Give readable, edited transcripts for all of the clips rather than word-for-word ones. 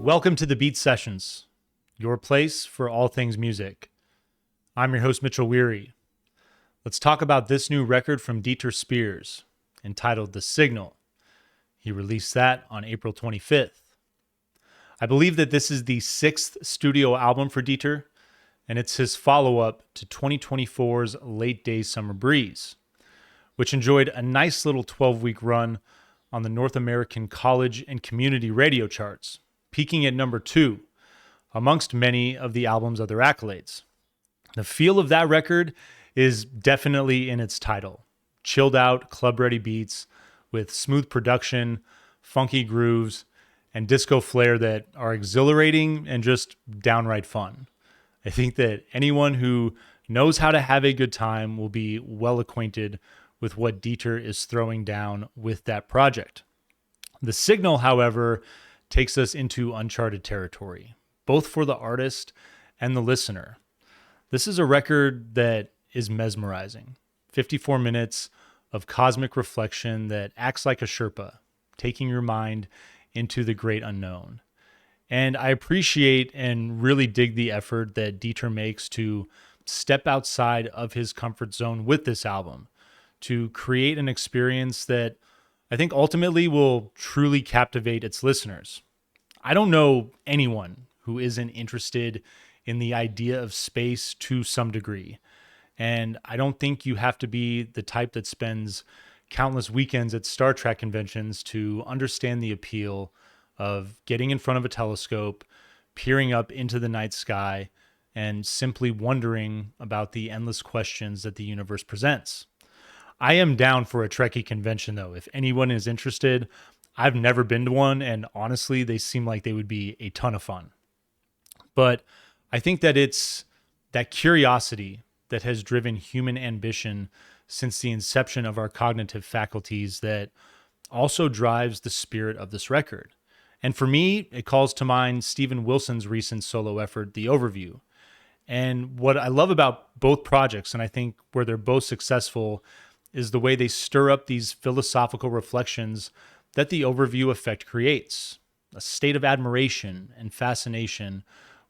Welcome to the Beat Sessions, your place for all things music. I'm your host, Mitchell Weary. Let's talk about this new record from Dieter Spears, entitled The Signal. He released that on April 25th. I believe that this is the sixth studio album for Dieter, and it's his follow-up to 2024's Late Days Summer Breeze, which enjoyed a nice little 12-week run on the North American college and community radio charts, peaking at number 2, amongst many of the album's other accolades. The feel of that record is definitely in its title. Chilled out, club-ready beats with smooth production, funky grooves, and disco flair that are exhilarating and just downright fun. I think that anyone who knows how to have a good time will be well acquainted with what Dieter is throwing down with that project. The Signal, however, takes us into uncharted territory, both for the artist and the listener. This is a record that is mesmerizing. 54 minutes of cosmic reflection that acts like a Sherpa, taking your mind into the great unknown. And I appreciate and really dig the effort that Dieter makes to step outside of his comfort zone with this album, to create an experience that I think ultimately will truly captivate its listeners. I don't know anyone who isn't interested in the idea of space to some degree. And I don't think you have to be the type that spends countless weekends at Star Trek conventions to understand the appeal of getting in front of a telescope, peering up into the night sky, and simply wondering about the endless questions that the universe presents. I am down for a Trekkie convention, though. If anyone is interested, I've never been to one, and honestly, they seem like they would be a ton of fun. But I think that it's that curiosity that has driven human ambition since the inception of our cognitive faculties that also drives the spirit of this record. And for me, it calls to mind Steven Wilson's recent solo effort, The Overview. And what I love about both projects, and I think where they're both successful, is the way they stir up these philosophical reflections that the Overview effect creates. A state of admiration and fascination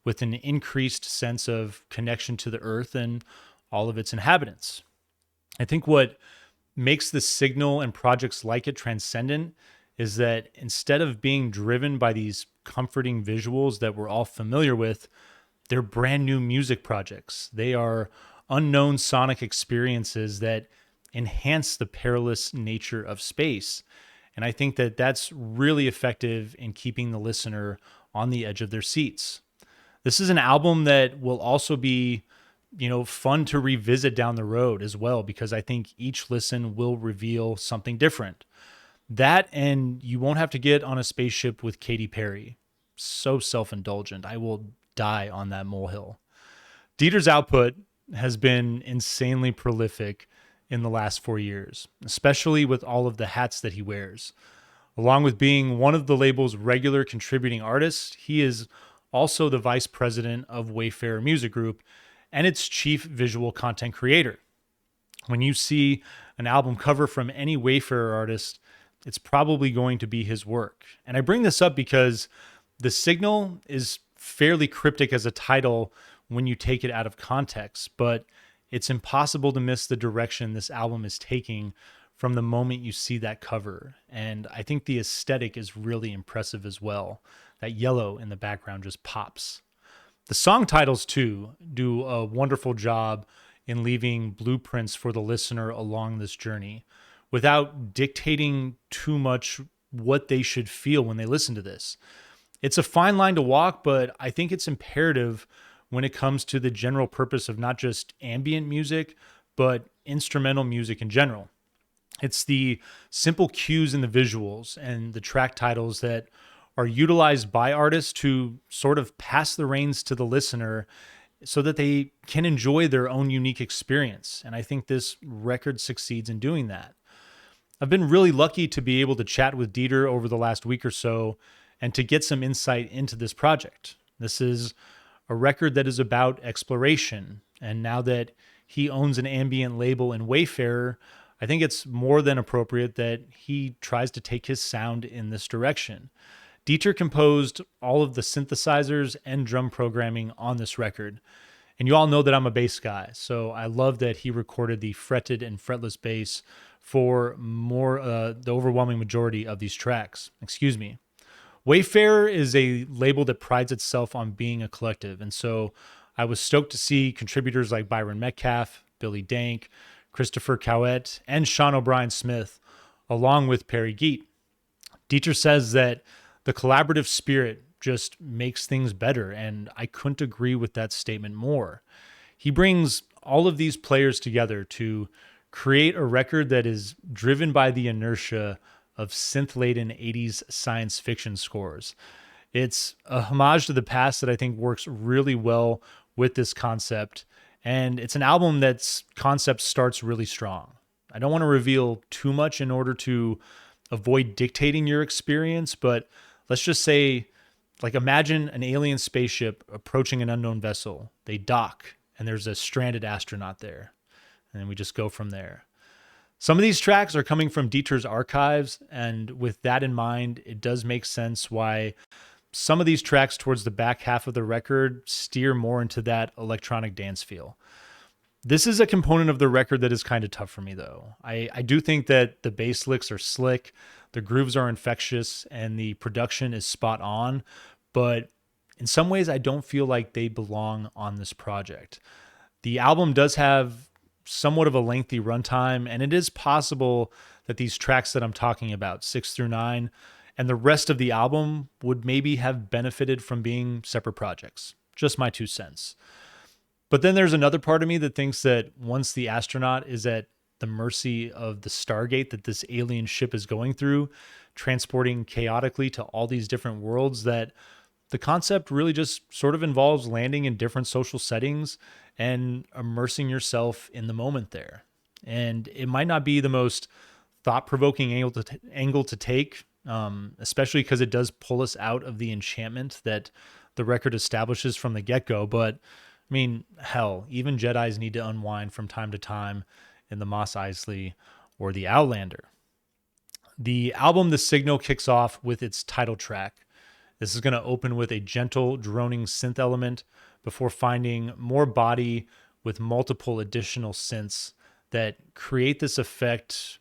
with an increased sense of connection to the earth and all of its inhabitants. I think what makes The Signal and projects like it transcendent is that instead of being driven by these comforting visuals that we're all familiar with, they're brand new music projects. They are unknown sonic experiences that enhance the perilous nature of space. And I think that that's really effective in keeping the listener on the edge of their seats. This is an album that will also be, fun to revisit down the road as well, because I think each listen will reveal something different. That, and you won't have to get on a spaceship with Katy Perry. So self-indulgent. I will die on that molehill. Dieter's output has been insanely prolific in the last 4 years, especially with all of the hats that he wears. Along with being one of the label's regular contributing artists, he is also the vice president of Wayfarer Music Group and its chief visual content creator. When you see an album cover from any Wayfarer artist, it's probably going to be his work. And I bring this up because The Signal is fairly cryptic as a title when you take it out of context, but it's impossible to miss the direction this album is taking from the moment you see that cover. And I think the aesthetic is really impressive as well. That yellow in the background just pops. The song titles, too, do a wonderful job in leaving blueprints for the listener along this journey without dictating too much what they should feel when they listen to this. It's a fine line to walk, but I think it's imperative when it comes to the general purpose of not just ambient music, but instrumental music in general. It's the simple cues in the visuals and the track titles that are utilized by artists to sort of pass the reins to the listener so that they can enjoy their own unique experience. And I think this record succeeds in doing that. I've been really lucky to be able to chat with Dieter over the last week or so and to get some insight into this project. This is a record that is about exploration. And now that he owns an ambient label in Wayfarer, I think it's more than appropriate that he tries to take his sound in this direction. Dieter composed all of the synthesizers and drum programming on this record. And you all know that I'm a bass guy, so I love that he recorded the fretted and fretless bass for the overwhelming majority of these tracks. Excuse me. Wayfarer is a label that prides itself on being a collective, and so I was stoked to see contributors like Byron Metcalf, Billy Dank, Christopher Cowett, and Sean O'Brien Smith, along with Perry Geet. Dieter says that the collaborative spirit just makes things better, and I couldn't agree with that statement more. He brings all of these players together to create a record that is driven by the inertia of synth-laden 80s science fiction scores. It's a homage to the past that I think works really well with this concept, and it's an album that's concept starts really strong. I don't want to reveal too much in order to avoid dictating your experience, but let's just say, like, imagine an alien spaceship approaching an unknown vessel. They dock, and there's a stranded astronaut there. And then we just go from there. Some of these tracks are coming from Dieter's archives, and with that in mind, it does make sense why some of these tracks towards the back half of the record steer more into that electronic dance feel. This is a component of the record that is kind of tough for me, though. I do think that the bass licks are slick, the grooves are infectious, and the production is spot on, but in some ways, I don't feel like they belong on this project. The album does have somewhat of a lengthy runtime, and it is possible that these tracks that I'm talking about, 6 through 9, and the rest of the album would maybe have benefited from being separate projects. Just my 2 cents. But then there's another part of me that thinks that once the astronaut is at the mercy of the Stargate that this alien ship is going through, transporting chaotically to all these different worlds, that the concept really just sort of involves landing in different social settings and immersing yourself in the moment there. And it might not be the most thought-provoking angle to take, especially because it does pull us out of the enchantment that the record establishes from the get-go. But I mean, hell, even Jedis need to unwind from time to time in the Mos Eisley or the Outlander. The album The Signal kicks off with its title track. This is going to open with a gentle droning synth element before finding more body with multiple additional synths that create this effect,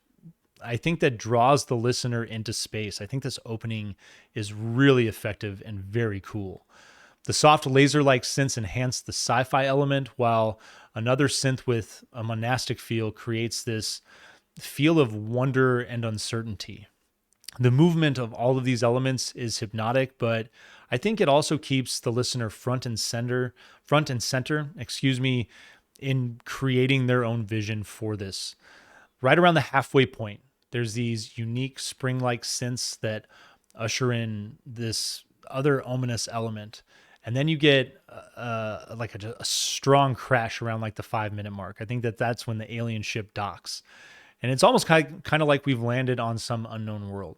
I think, that draws the listener into space. I think this opening is really effective and very cool. The soft laser-like synths enhance the sci-fi element, while another synth with a monastic feel creates this feel of wonder and uncertainty. The movement of all of these elements is hypnotic, but I think it also keeps the listener front and center, in creating their own vision for this. Right around the halfway point, there's these unique spring-like synths that usher in this other ominous element. And then you get a strong crash around like the 5-minute mark. I think that's when the alien ship docks. And it's almost kind of like we've landed on some unknown world.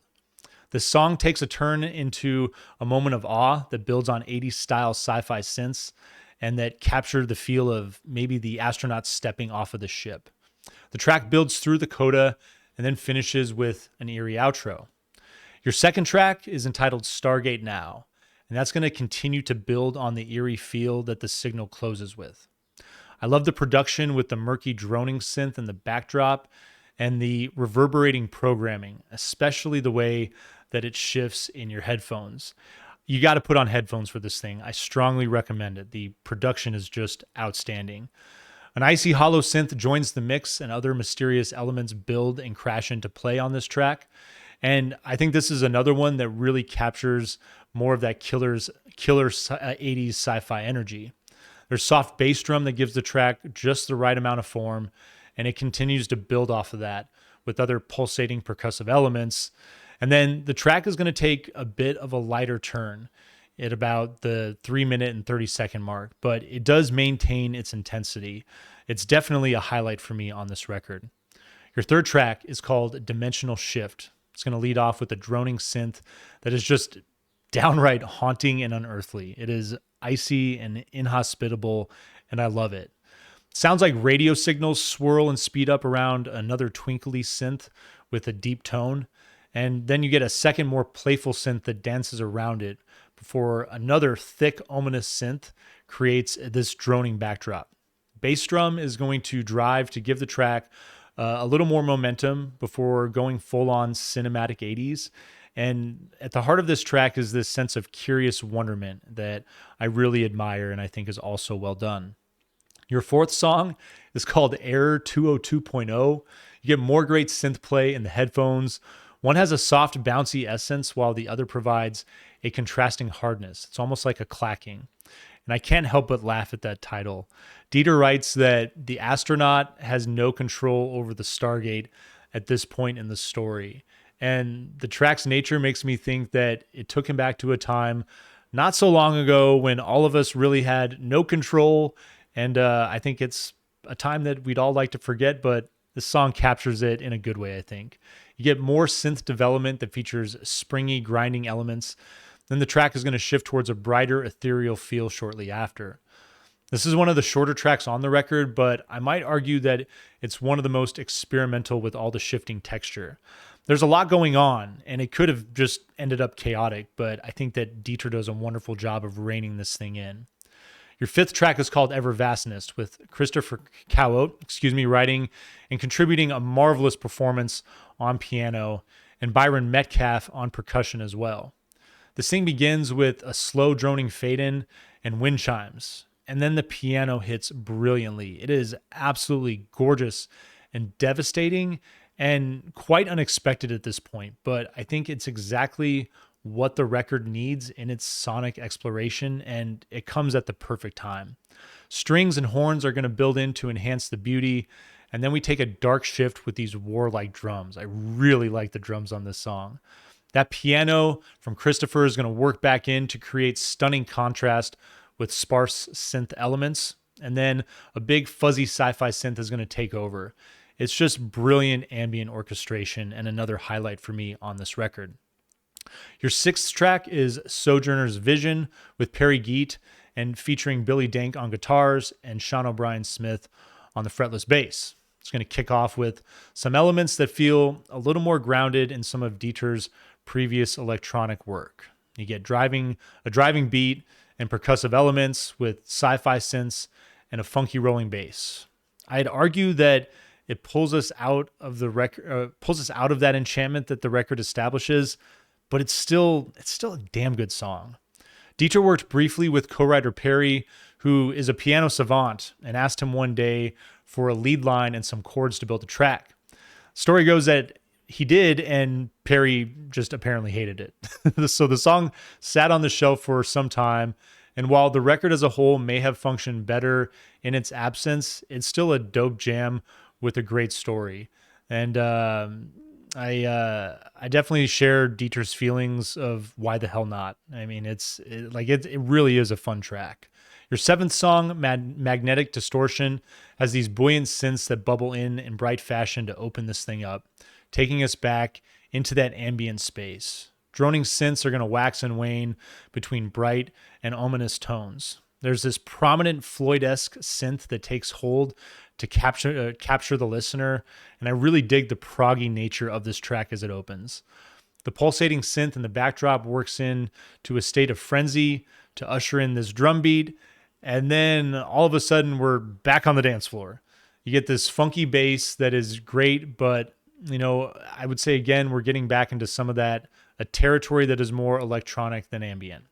The song takes a turn into a moment of awe that builds on 80s style sci-fi synths and that captured the feel of maybe the astronauts stepping off of the ship. The track builds through the coda and then finishes with an eerie outro. Your second track is entitled Stargate Now, and that's going to continue to build on the eerie feel that the signal closes with. I love the production with the murky droning synth in the backdrop and the reverberating programming, especially the way that it shifts in your headphones. You got to put on headphones for this thing. I strongly recommend it. The production is just outstanding. An icy hollow synth joins the mix, and other mysterious elements build and crash into play on this track. And I think this is another one that really captures more of that killer 80s sci-fi energy. There's soft bass drum that gives the track just the right amount of form, and it continues to build off of that with other pulsating percussive elements. And then the track is going to take a bit of a lighter turn at about the 3-minute and 30-second mark, but it does maintain its intensity. It's definitely a highlight for me on this record. Your third track is called Dimensional Shift. It's going to lead off with a droning synth that is just downright haunting and unearthly. It is icy and inhospitable, and I love it. Sounds like radio signals swirl and speed up around another twinkly synth with a deep tone. And then you get a second, more playful synth that dances around it before another thick, ominous synth creates this droning backdrop. Bass drum is going to drive to give the track a little more momentum before going full on cinematic 80s. And at the heart of this track is this sense of curious wonderment that I really admire and I think is also well done. Your fourth song is called Error 202.0. You get more great synth play in the headphones. One has a soft, bouncy essence while the other provides a contrasting hardness. It's almost like a clacking. And I can't help but laugh at that title. Dieter writes that the astronaut has no control over the Stargate at this point in the story. And the track's nature makes me think that it took him back to a time not so long ago when all of us really had no control. And I think it's a time that we'd all like to forget, but this song captures it in a good way, I think. You get more synth development that features springy, grinding elements. Then the track is going to shift towards a brighter, ethereal feel shortly after. This is one of the shorter tracks on the record, but I might argue that it's one of the most experimental with all the shifting texture. There's a lot going on, and it could have just ended up chaotic, but I think that Dieter does a wonderful job of reining this thing in. Your fifth track is called Ever Vastness, with Christopher Cowot, writing and contributing a marvelous performance on piano, and Byron Metcalf on percussion as well. This thing begins with a slow droning fade-in and wind chimes, and then the piano hits brilliantly. It is absolutely gorgeous and devastating and quite unexpected at this point, but I think it's exactly what the record needs in its sonic exploration, and it comes at the perfect time. Strings and horns are going to build in to enhance the beauty, and then we take a dark shift with these warlike drums. I really like the drums on this song. That piano from Christopher is going to work back in to create stunning contrast with sparse synth elements, and then a big fuzzy sci-fi synth is going to take over. It's just brilliant ambient orchestration and another highlight for me on this record. Your sixth track is Sojourner's Vision with Perry Geet and featuring Billy Dank on guitars and Sean O'Brien Smith on the fretless bass. It's going to kick off with some elements that feel a little more grounded in some of Dieter's previous electronic work. You get a driving beat and percussive elements with sci-fi synths and a funky rolling bass. I'd argue that it pulls us out of the record, pulls us out of that enchantment that the record establishes, but it's still a damn good song. Dieter worked briefly with co-writer Perry, who is a piano savant, and asked him one day for a lead line and some chords to build a track. Story goes that he did, and Perry just apparently hated it. So the song sat on the shelf for some time, and while the record as a whole may have functioned better in its absence, it's still a dope jam with a great story. And I definitely share Dieter's feelings of why the hell not. I mean, it really is a fun track. Your seventh song, Magnetic Distortion, has these buoyant synths that bubble in bright fashion to open this thing up, taking us back into that ambient space. Droning synths are going to wax and wane between bright and ominous tones. There's this prominent Floyd-esque synth that takes hold to capture the listener, and I really dig the proggy nature of this track as it opens. The pulsating synth in the backdrop works in to a state of frenzy to usher in this drum beat, and then all of a sudden we're back on the dance floor. You get this funky bass that is great, but I would say again, we're getting back into some of that, a territory that is more electronic than ambient.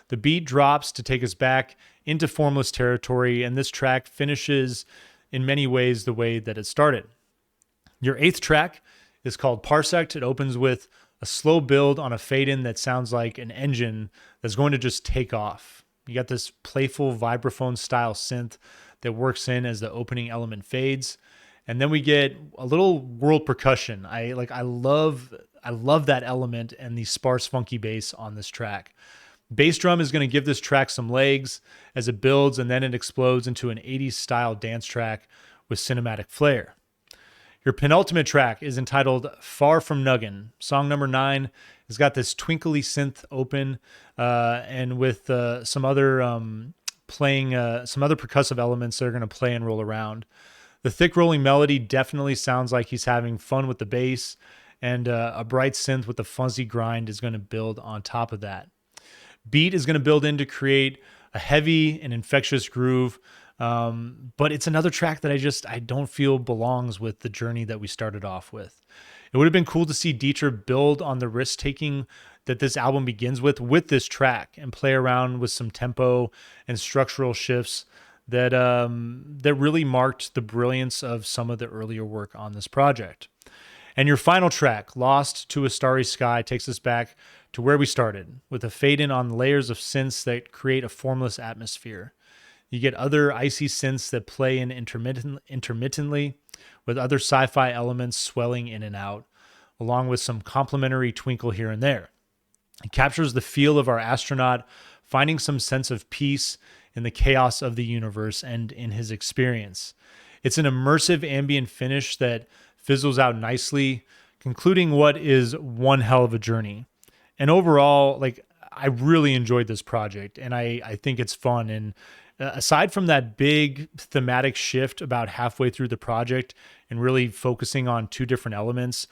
The beat drops to take us back into formless territory, and this track finishes in many ways the way that it started. Your eighth track is called Parsect. It opens with a slow build on a fade-in that sounds like an engine that's going to just take off. You got this playful vibraphone-style synth that works in as the opening element fades. And then we get a little world percussion. I love that element and the sparse funky bass on this track. Bass drum is going to give this track some legs as it builds, and then it explodes into an 80s style dance track with cinematic flair. Your penultimate track is entitled Far From Nuggin. Song number 9 has got this twinkly synth open and with some other percussive elements that are going to play and roll around. The thick rolling melody definitely sounds like he's having fun with the bass, and a bright synth with a fuzzy grind is going to build on top of that. Beat is going to build in to create a heavy and infectious groove, but it's another track that I don't feel belongs with the journey that we started off with. It would have been cool to see Dieter build on the risk taking that this album begins with this track and play around with some tempo and structural shifts that that really marked the brilliance of some of the earlier work on this project. And your final track, Lost to a Starry Sky, takes us back to where we started, with a fade in on layers of synths that create a formless atmosphere. You get other icy synths that play in intermittently, with other sci-fi elements swelling in and out, along with some complementary twinkle here and there. It captures the feel of our astronaut finding some sense of peace in the chaos of the universe and in his experience. It's an immersive ambient finish that fizzles out nicely, concluding what is one hell of a journey. And overall, I really enjoyed this project, and I think it's fun. And aside from that big thematic shift about halfway through the project and really focusing on two different elements,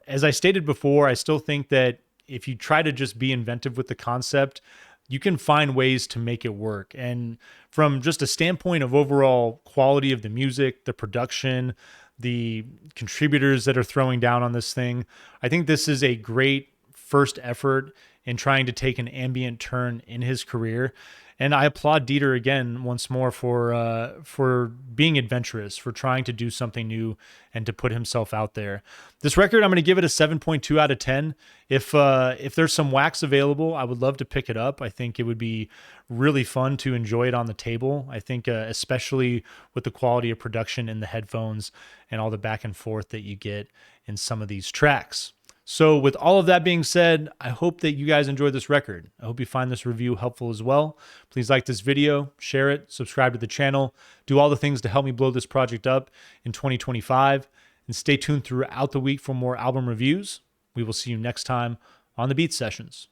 as I stated before, I still think that if you try to just be inventive with the concept, you can find ways to make it work. And from just a standpoint of overall quality of the music, the production, the contributors that are throwing down on this thing, I think this is a great first effort in trying to take an ambient turn in his career. And I applaud Dieter again once more for being adventurous, for trying to do something new and to put himself out there. This record, I'm going to give it a 7.2 out of 10. If there's some wax available, I would love to pick it up. I think it would be really fun to enjoy it on the table. I think especially with the quality of production in the headphones and all the back and forth that you get in some of these tracks. So with all of that being said, I hope that you guys enjoyed this record. I hope you find this review helpful as well. Please like this video, share it, subscribe to the channel, do all the things to help me blow this project up in 2025, and stay tuned throughout the week for more album reviews. We will see you next time on the Beat Sessions.